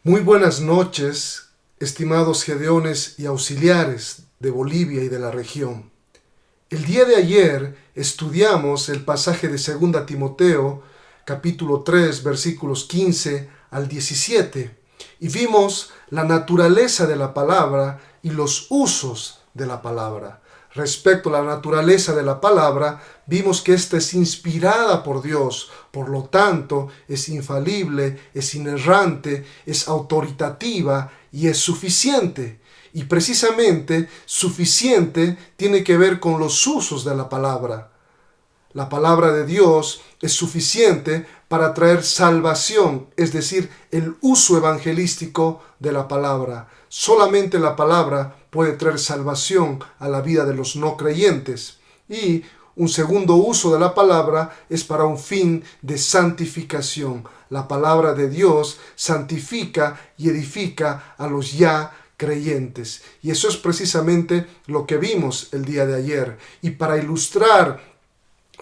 Muy buenas noches, estimados gedeones y auxiliares de Bolivia y de la región. El día de ayer estudiamos el pasaje de 2 Timoteo, capítulo 3, versículos 15 al 17, y vimos la naturaleza de la palabra y los usos de la palabra. Respecto a la naturaleza de la palabra, vimos que ésta es inspirada por Dios, por lo tanto es infalible, es inerrante, es autoritativa y es suficiente. Y precisamente suficiente tiene que ver con los usos de la palabra. La palabra de Dios es suficiente para traer salvación, es decir, el uso evangelístico de la palabra. Solamente la palabra puede traer salvación a la vida de los no creyentes. Y un segundo uso de la palabra es para un fin de santificación. La palabra de Dios santifica y edifica a los ya creyentes. Y eso es precisamente lo que vimos el día de ayer. Y para ilustrar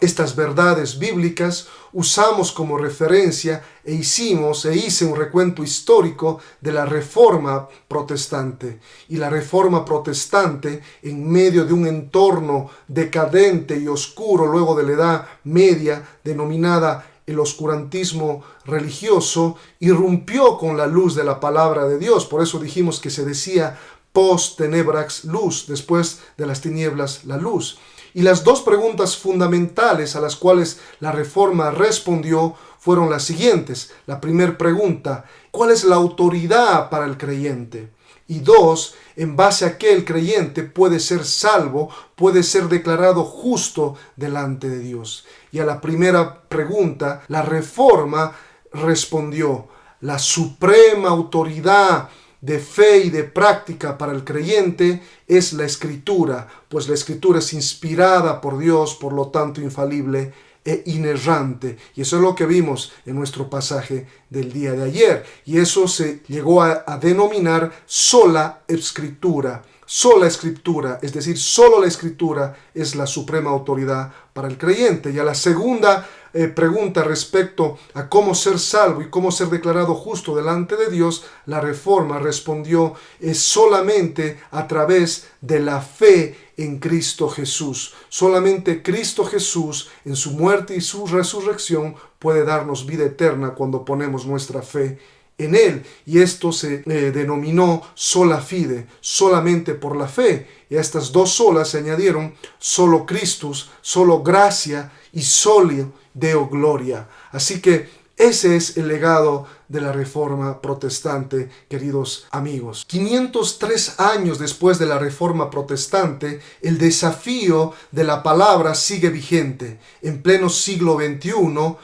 estas verdades bíblicas, usamos como referencia hice un recuento histórico de la Reforma Protestante. Y la Reforma Protestante, en medio de un entorno decadente y oscuro luego de la Edad Media, denominada el oscurantismo religioso, irrumpió con la luz de la palabra de Dios. Por eso dijimos que se decía post tenebrax luz, después de las tinieblas la luz. Y las dos preguntas fundamentales a las cuales la Reforma respondió fueron las siguientes. La primera pregunta: ¿cuál es la autoridad para el creyente? Y dos, ¿en base a qué el creyente puede ser salvo, puede ser declarado justo delante de Dios? Y a la primera pregunta, la Reforma respondió: la suprema autoridad de fe y de práctica para el creyente es la Escritura, pues la Escritura es inspirada por Dios, por lo tanto infalible e inerrante. Y eso es lo que vimos en nuestro pasaje del día de ayer. Y eso se llegó a denominar sola Escritura. Sola Escritura, es decir, solo la Escritura es la suprema autoridad para el creyente. Y a la segunda pregunta respecto a cómo ser salvo y cómo ser declarado justo delante de Dios, la Reforma respondió: es solamente a través de la fe en Cristo Jesús. Solamente Cristo Jesús, en su muerte y su resurrección, puede darnos vida eterna cuando ponemos nuestra fe en Él. Y esto se denominó sola fide, solamente por la fe. Y a estas dos solas se añadieron solo Christus, solo gracia y soli Deo gloria. Así que ese es el legado de la Reforma Protestante, queridos amigos. 503 años después de la Reforma Protestante, el desafío de la palabra sigue vigente. En pleno siglo XXI,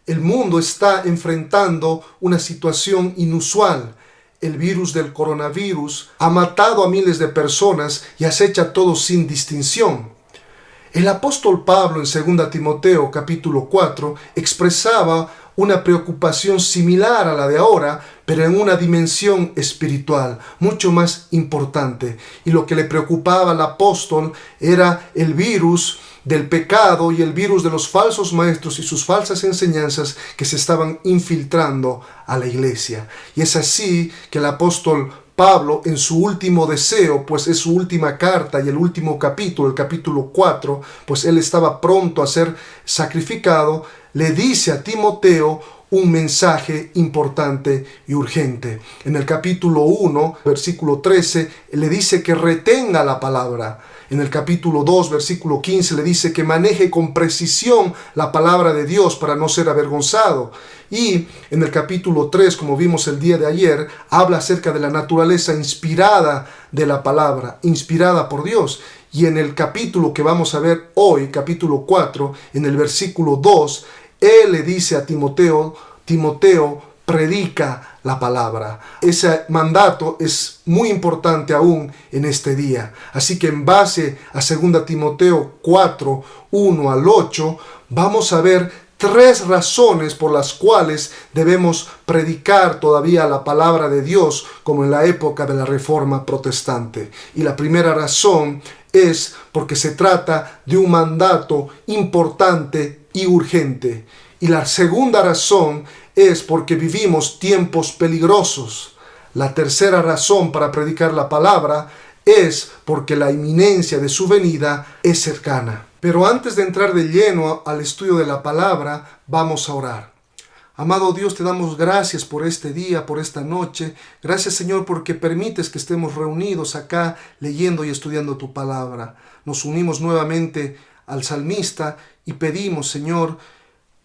el mundo está enfrentando una situación inusual. El virus del coronavirus ha matado a miles de personas y acecha a todos sin distinción. El apóstol Pablo en 2 Timoteo capítulo 4 expresaba una preocupación similar a la de ahora, pero en una dimensión espiritual mucho más importante. Y lo que le preocupaba al apóstol era el virus del pecado y el virus de los falsos maestros y sus falsas enseñanzas que se estaban infiltrando a la iglesia. Y es así que el apóstol Pablo, en su último deseo, pues es su última carta y el último capítulo, el capítulo 4, pues él estaba pronto a ser sacrificado, le dice a Timoteo un mensaje importante y urgente. En el capítulo 1, versículo 13, le dice que retenga la palabra. En el capítulo 2, versículo 15, le dice que maneje con precisión la palabra de Dios para no ser avergonzado. Y en el capítulo 3, como vimos el día de ayer, habla acerca de la naturaleza inspirada de la palabra, inspirada por Dios. Y en el capítulo que vamos a ver hoy, capítulo 4, en el versículo 2, él le dice a Timoteo: predica la palabra. Ese mandato es muy importante aún en este día. Así que en base a 2 Timoteo 4, 1 al 8, vamos a ver 3 razones por las cuales debemos predicar todavía la palabra de Dios como en la época de la Reforma Protestante. Y la primera razón es porque se trata de un mandato importante y urgente. Y la segunda razón es porque vivimos tiempos peligrosos. La tercera razón para predicar la palabra es porque la inminencia de su venida es cercana. Pero antes de entrar de lleno al estudio de la palabra, vamos a orar. Amado Dios, te damos gracias por este día, por esta noche. Gracias, Señor, porque permites que estemos reunidos acá leyendo y estudiando tu palabra. Nos unimos nuevamente al salmista y pedimos, Señor,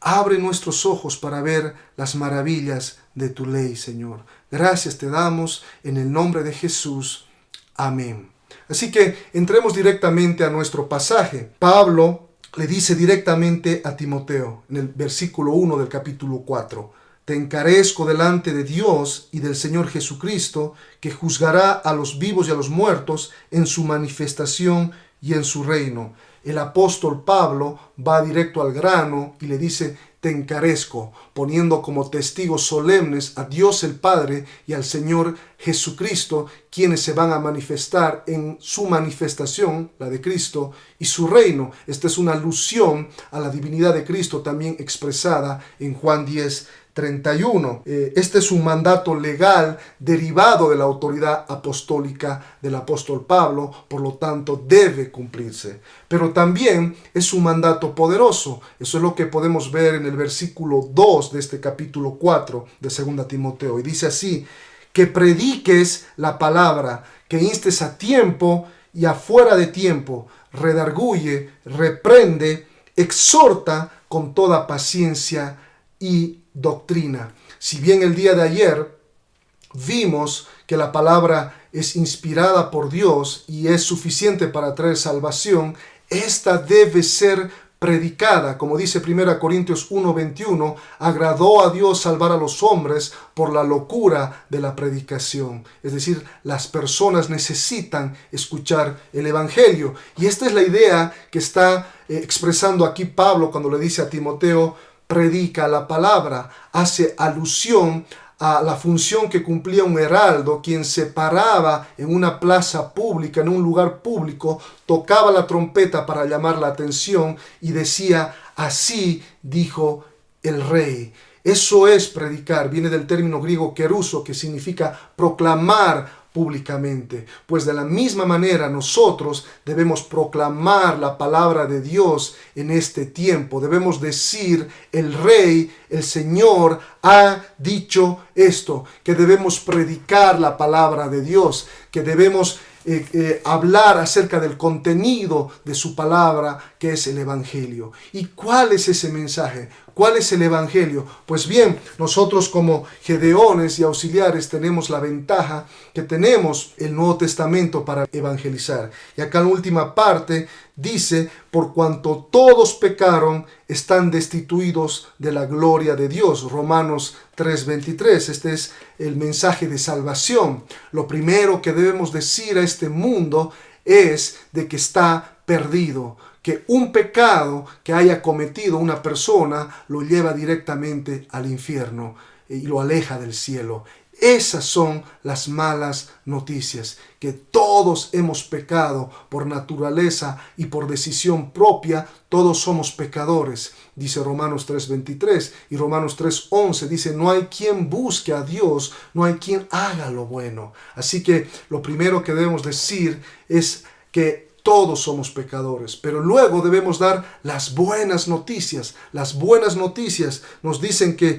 abre nuestros ojos para ver las maravillas de tu ley, Señor. Gracias te damos en el nombre de Jesús. Amén. Así que entremos directamente a nuestro pasaje. Pablo le dice directamente a Timoteo, en el versículo 1 del capítulo 4, te encarezco delante de Dios y del Señor Jesucristo, que juzgará a los vivos y a los muertos en su manifestación y en su reino. El apóstol Pablo va directo al grano y le dice, te encarezco, poniendo como testigos solemnes a Dios el Padre y al Señor Jesucristo, quienes se van a manifestar en su manifestación, la de Cristo, y su reino. Esta es una alusión a la divinidad de Cristo también expresada en Juan 10:31. Este es un mandato legal derivado de la autoridad apostólica del apóstol Pablo, por lo tanto debe cumplirse. Pero también es un mandato poderoso. Eso es lo que podemos ver en el versículo 2 de este capítulo 4 de 2 Timoteo. Y dice así, que prediques la palabra, que instes a tiempo y a fuera de tiempo, redarguye, reprende, exhorta con toda paciencia y doctrina. Si bien el día de ayer vimos que la palabra es inspirada por Dios y es suficiente para traer salvación, esta debe ser predicada. Como dice 1 Corintios 1:21, agradó a Dios salvar a los hombres por la locura de la predicación. Es decir, las personas necesitan escuchar el Evangelio. Y esta es la idea que está expresando aquí Pablo cuando le dice a Timoteo, predica la palabra. Hace alusión a la función que cumplía un heraldo, quien se paraba en una plaza pública, en un lugar público, tocaba la trompeta para llamar la atención y decía, así dijo el rey. Eso es predicar, viene del término griego keruso, que significa proclamar públicamente. Pues de la misma manera nosotros debemos proclamar la palabra de Dios en este tiempo. Debemos decir, el Rey, el Señor ha dicho esto, que debemos predicar la palabra de Dios, que debemos hablar acerca del contenido de su palabra, que es el Evangelio. ¿Y cuál es ese mensaje? ¿Cuál es el Evangelio? Pues bien, nosotros como gedeones y auxiliares tenemos la ventaja que tenemos el Nuevo Testamento para evangelizar. Y acá en la última parte dice, por cuanto todos pecaron, están destituidos de la gloria de Dios. Romanos 3:23. Este es el mensaje de salvación. Lo primero que debemos decir a este mundo es de que está perdido, que un pecado que haya cometido una persona lo lleva directamente al infierno y lo aleja del cielo. Esas son las malas noticias, que todos hemos pecado por naturaleza y por decisión propia, todos somos pecadores, dice Romanos 3:23, y Romanos 3:11 dice, no hay quien busque a Dios, no hay quien haga lo bueno. Así que lo primero que debemos decir es que todos somos pecadores, pero luego debemos dar las buenas noticias. Las buenas noticias nos dicen que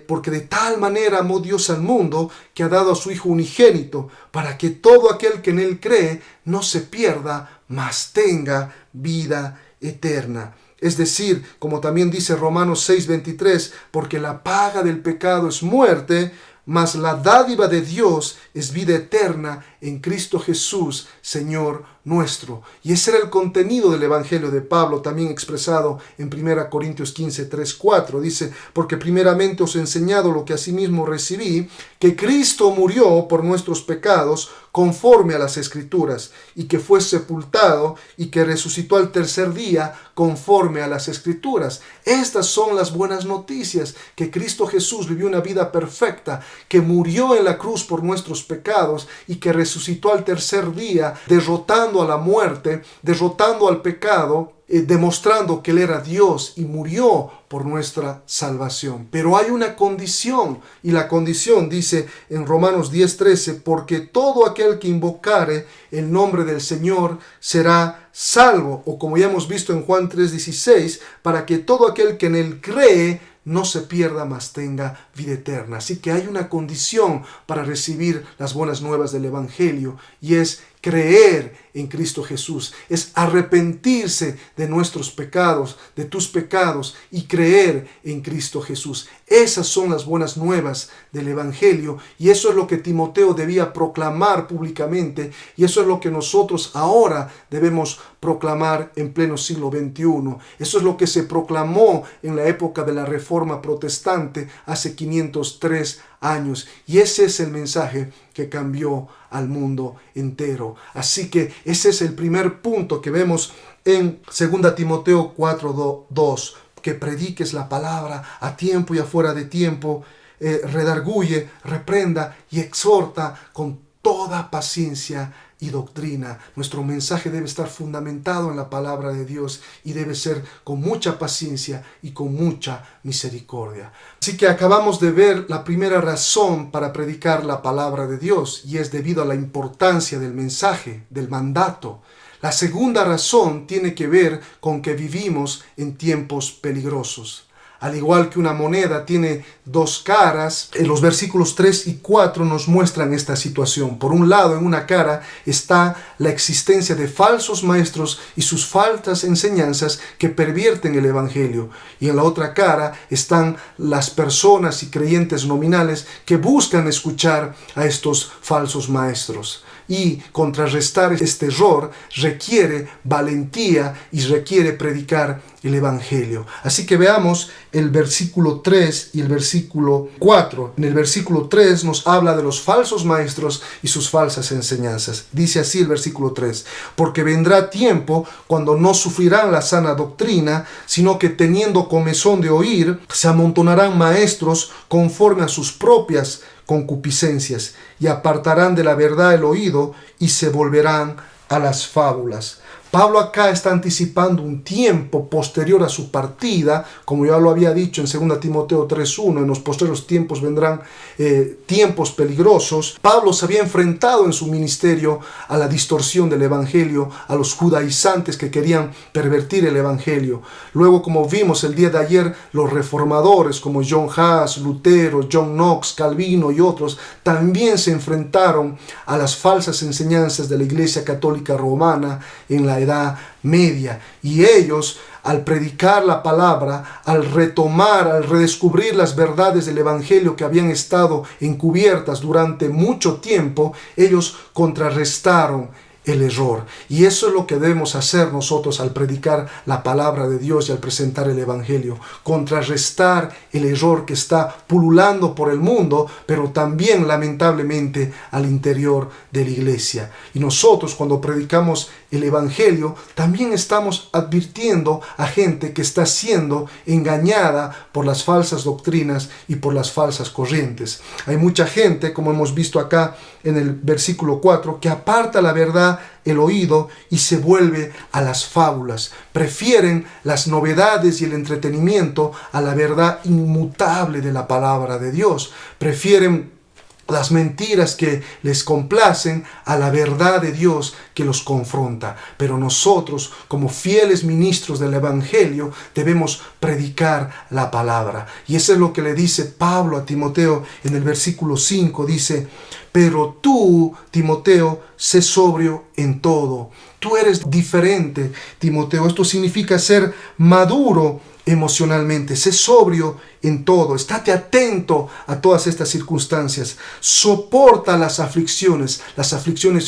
porque de tal manera amó Dios al mundo que ha dado a su Hijo unigénito, para que todo aquel que en él cree no se pierda, mas tenga vida eterna. Es decir, como también dice Romanos 6:23, porque la paga del pecado es muerte, mas la dádiva de Dios es vida eterna en Cristo Jesús, Señor nuestro. Y ese era el contenido del Evangelio de Pablo, también expresado en 1 Corintios 15:3-4. Dice, porque primeramente os he enseñado lo que asimismo recibí, que Cristo murió por nuestros pecados conforme a las Escrituras, y que fue sepultado y que resucitó al tercer día conforme a las Escrituras. Estas son las buenas noticias, que Cristo Jesús vivió una vida perfecta, que murió en la cruz por nuestros pecados y que resucitó al tercer día, derrotando a la muerte, derrotando al pecado demostrando que Él era Dios y murió por nuestra salvación. Pero hay una condición, y la condición dice en Romanos 10:13, porque todo aquel que invocare el nombre del Señor será salvo, o como ya hemos visto en Juan 3:16, para que todo aquel que en Él cree no se pierda, mas tenga vida eterna. Así que hay una condición para recibir las buenas nuevas del Evangelio, y es creer en Cristo Jesús, es arrepentirse de nuestros pecados, de tus pecados, y creer en Cristo Jesús. Esas son las buenas nuevas del Evangelio, y eso es lo que Timoteo debía proclamar públicamente, y eso es lo que nosotros ahora debemos proclamar en pleno siglo XXI. Eso es lo que se proclamó en la época de la Reforma Protestante hace 503 años, y ese es el mensaje que cambió al mundo entero. Así que ese es el primer punto que vemos en 2 Timoteo 4:2, que prediques la palabra a tiempo y afuera de tiempo, redarguye, reprenda y exhorta con toda paciencia y doctrina. Nuestro mensaje debe estar fundamentado en la palabra de Dios y debe ser con mucha paciencia y con mucha misericordia. Así que acabamos de ver la primera razón para predicar la palabra de Dios, y es debido a la importancia del mensaje, del mandato. La segunda razón tiene que ver con que vivimos en tiempos peligrosos. Al igual que una moneda tiene dos caras, en los versículos 3 y 4 nos muestran esta situación. Por un lado, en una cara está la existencia de falsos maestros y sus falsas enseñanzas que pervierten el Evangelio. Y en la otra cara están las personas y creyentes nominales que buscan escuchar a estos falsos maestros. Y contrarrestar este error requiere valentía y requiere predicar el Evangelio. Así que veamos el versículo 3 y el versículo 4. En el versículo 3 nos habla de los falsos maestros y sus falsas enseñanzas. Dice así el versículo 3: porque vendrá tiempo cuando no sufrirán la sana doctrina, sino que teniendo comezón de oír, se amontonarán maestros conforme a sus propias concupiscencias, y apartarán de la verdad el oído y se volverán a las fábulas. Pablo acá está anticipando un tiempo posterior a su partida, como ya lo había dicho en 2 Timoteo 3:1, en los posteriores tiempos vendrán tiempos peligrosos. Pablo se había enfrentado en su ministerio a la distorsión del Evangelio, a los judaizantes que querían pervertir el Evangelio. Luego, como vimos el día de ayer, los reformadores como John Huss, Lutero, John Knox, Calvino y otros también se enfrentaron a las falsas enseñanzas de la Iglesia Católica Romana en la Edad Media, y ellos, al predicar la palabra, al retomar, al redescubrir las verdades del Evangelio que habían estado encubiertas durante mucho tiempo, ellos contrarrestaron el error. Y eso es lo que debemos hacer nosotros al predicar la palabra de Dios y al presentar el Evangelio: contrarrestar el error que está pululando por el mundo, pero también lamentablemente al interior de la iglesia. Y nosotros, cuando predicamos el Evangelio, también estamos advirtiendo a gente que está siendo engañada por las falsas doctrinas y por las falsas corrientes. Hay mucha gente, como hemos visto acá en el versículo 4, que aparta la verdad el oído y se vuelve a las fábulas. Prefieren las novedades y el entretenimiento a la verdad inmutable de la palabra de Dios. Prefieren las mentiras que les complacen a la verdad de Dios que los confronta. Pero nosotros, como fieles ministros del Evangelio, debemos predicar la palabra. Y eso es lo que le dice Pablo a Timoteo en el versículo 5. Dice: pero tú, Timoteo, sé sobrio en todo. Tú eres diferente, Timoteo. Esto significa ser maduro emocionalmente. Sé sobrio en todo. Estate atento a todas estas circunstancias. Soporta las aflicciones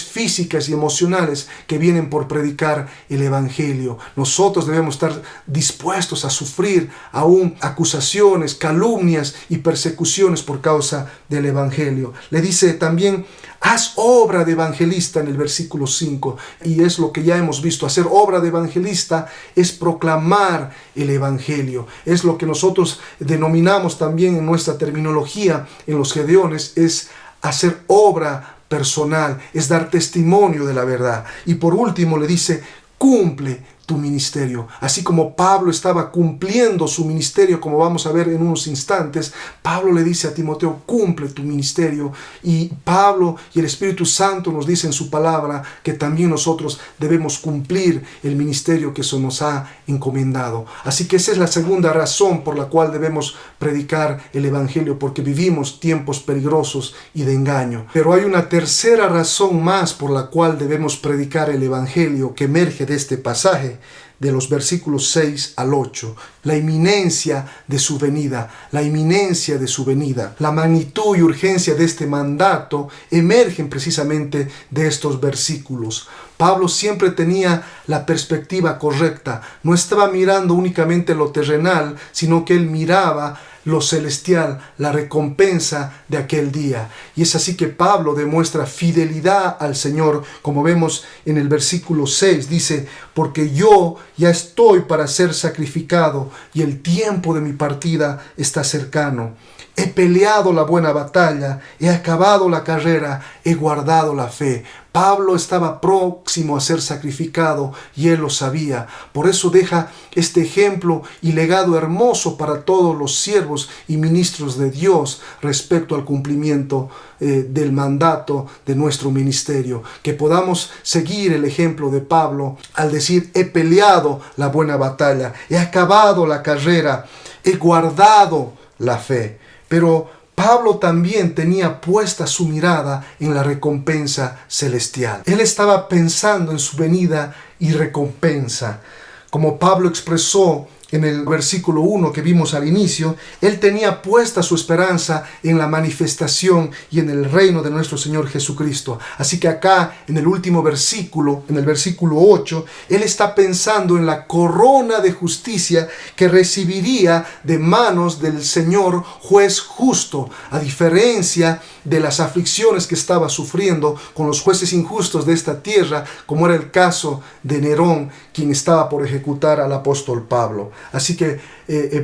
físicas y emocionales que vienen por predicar el Evangelio. Nosotros debemos estar dispuestos a sufrir aún acusaciones, calumnias y persecuciones por causa del Evangelio. Le dice también: haz obra de evangelista en el versículo 5. Y es lo que ya hemos visto. Hacer obra de evangelista es proclamar el Evangelio. Es lo que nosotros denominamos también en nuestra terminología en los gedeones, es hacer obra personal, es dar testimonio de la verdad. Y por último le dice: cumple tu ministerio. Así como Pablo estaba cumpliendo su ministerio, como vamos a ver en unos instantes, Pablo le dice a Timoteo, cumple tu ministerio. Y Pablo y el Espíritu Santo nos dice en su palabra que también nosotros debemos cumplir el ministerio que se nos ha encomendado. Así que esa es la segunda razón por la cual debemos predicar el Evangelio, porque vivimos tiempos peligrosos y de engaño. Pero hay una tercera razón más por la cual debemos predicar el Evangelio que emerge de este pasaje, de los versículos 6 al 8, la inminencia de su venida, la inminencia de su venida. La magnitud y urgencia de este mandato emergen precisamente de estos versículos. Pablo siempre tenía la perspectiva correcta, no estaba mirando únicamente lo terrenal, sino que él miraba lo celestial, la recompensa de aquel día. Y es así que Pablo demuestra fidelidad al Señor, como vemos en el versículo 6, dice, porque yo ya estoy para ser sacrificado y el tiempo de mi partida está cercano. He peleado la buena batalla, he acabado la carrera, he guardado la fe. Pablo estaba próximo a ser sacrificado y él lo sabía. Por eso deja este ejemplo y legado hermoso para todos los siervos y ministros de Dios respecto al cumplimiento del mandato de nuestro ministerio. Que podamos seguir el ejemplo de Pablo al decir, he peleado la buena batalla, he acabado la carrera, he guardado la fe. Pero Pablo también tenía puesta su mirada en la recompensa celestial. Él estaba pensando en su venida y recompensa. Como Pablo expresó en el versículo 1 que vimos al inicio, él tenía puesta su esperanza en la manifestación y en el reino de nuestro Señor Jesucristo. Así que acá, en el último versículo, en el versículo 8, él está pensando en la corona de justicia que recibiría de manos del Señor juez justo, a diferencia de las aflicciones que estaba sufriendo con los jueces injustos de esta tierra, como era el caso de Nerón, quien estaba por ejecutar al apóstol Pablo. Así que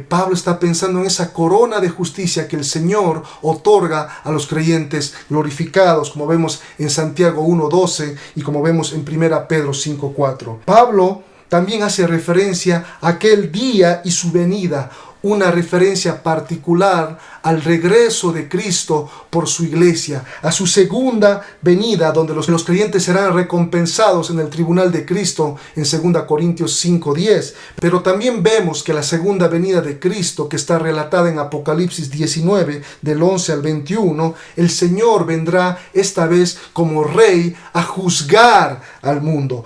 Pablo está pensando en esa corona de justicia que el Señor otorga a los creyentes glorificados, como vemos en Santiago 1:12 y como vemos en 1 Pedro 5:4. Pablo también hace referencia a aquel día y su venida, una referencia particular al regreso de Cristo por su iglesia, a su segunda venida, donde los creyentes serán recompensados en el tribunal de Cristo en 2 Corintios 5:10. Pero también vemos que la segunda venida de Cristo, que está relatada en Apocalipsis 19, del 11 al 21, el Señor vendrá esta vez como Rey a juzgar al mundo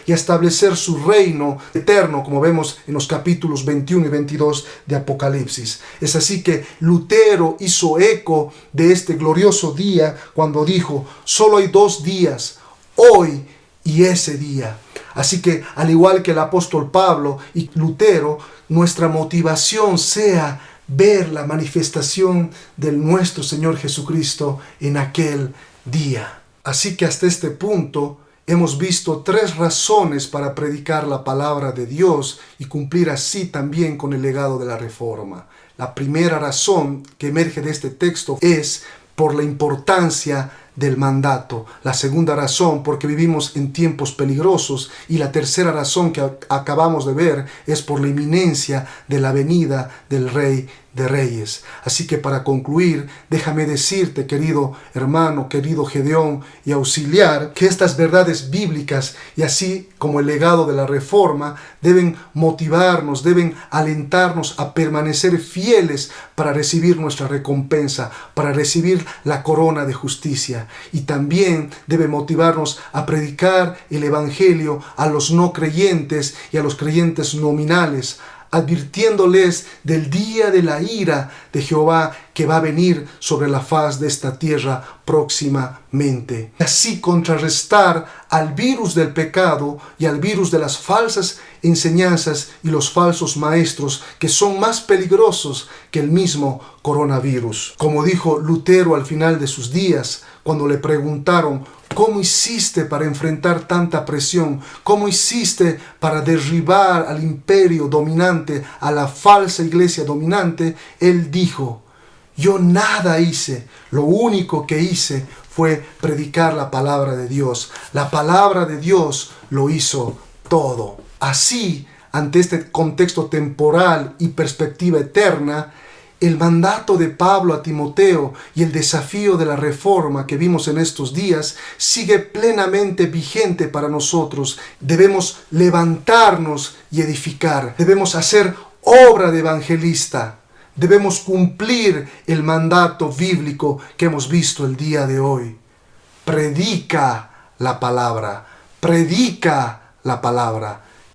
y a establecer su reino eterno, como vemos en los capítulos 21 y 22 de Apocalipsis. Es así que Lutero hizo eco de este glorioso día cuando dijo, solo hay 2 días, hoy y ese día. Así que, al igual que el apóstol Pablo y Lutero, nuestra motivación sea ver la manifestación de nuestro Señor Jesucristo en aquel día. Así que hasta este punto hemos visto 3 razones para predicar la palabra de Dios y cumplir así también con el legado de la Reforma. La primera razón que emerge de este texto es por la importancia del mandato. La segunda razón, porque vivimos en tiempos peligrosos. Y la tercera razón que acabamos de ver es por la inminencia de la venida del Rey de Reyes. Así que para concluir, déjame decirte, querido hermano, querido Gedeón y auxiliar, que estas verdades bíblicas y así como el legado de la Reforma deben motivarnos, deben alentarnos a permanecer fieles para recibir nuestra recompensa, para recibir la corona de justicia. Y también debe motivarnos a predicar el Evangelio a los no creyentes y a los creyentes nominales, advirtiéndoles del día de la ira de Jehová que va a venir sobre la faz de esta tierra próximamente. Así contrarrestar al virus del pecado y al virus de las falsas enseñanzas y los falsos maestros que son más peligrosos que el mismo coronavirus. Como dijo Lutero al final de sus días, cuando le preguntaron, ¿cómo hiciste para enfrentar tanta presión? ¿Cómo hiciste para derribar al imperio dominante, a la falsa iglesia dominante? Él dijo, yo nada hice, lo único que hice fue predicar la palabra de Dios. La palabra de Dios lo hizo todo. Así, ante este contexto temporal y perspectiva eterna, el mandato de Pablo a Timoteo y el desafío de la reforma que vimos en estos días sigue plenamente vigente para nosotros. Debemos levantarnos y edificar. Debemos hacer obra de evangelista. Debemos cumplir el mandato bíblico que hemos visto el día de hoy. Predica la palabra. Predica la palabra.